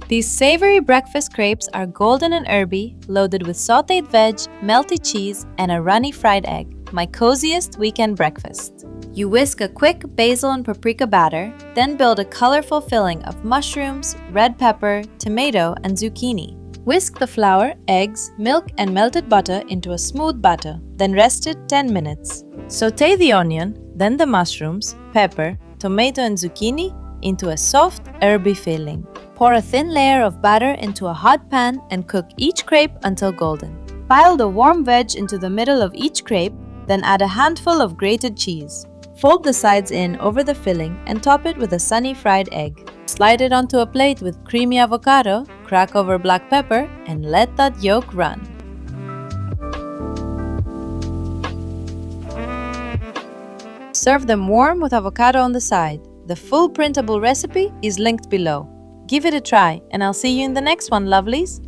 These savory breakfast crepes are golden and herby, loaded with sautéed veg, melty cheese, and a runny fried egg, my coziest weekend breakfast. You whisk a quick basil and paprika batter, then build a colorful filling of mushrooms, red pepper, tomato, and zucchini. Whisk the flour, eggs, milk, and melted butter into a smooth batter, then rest it 10 minutes. Sauté the onion, then the mushrooms, pepper, tomato, and zucchini into a soft, herby filling. Pour a thin layer of batter into a hot pan and cook each crepe until golden. Pile the warm veg into the middle of each crepe, then add a handful of grated cheese. Fold the sides in over the filling and top it with a sunny fried egg. Slide it onto a plate with creamy avocado, crack over black pepper, and let that yolk run. Serve them warm with avocado on the side. The full printable recipe is linked below. Give it a try, and I'll see you in the next one, lovelies!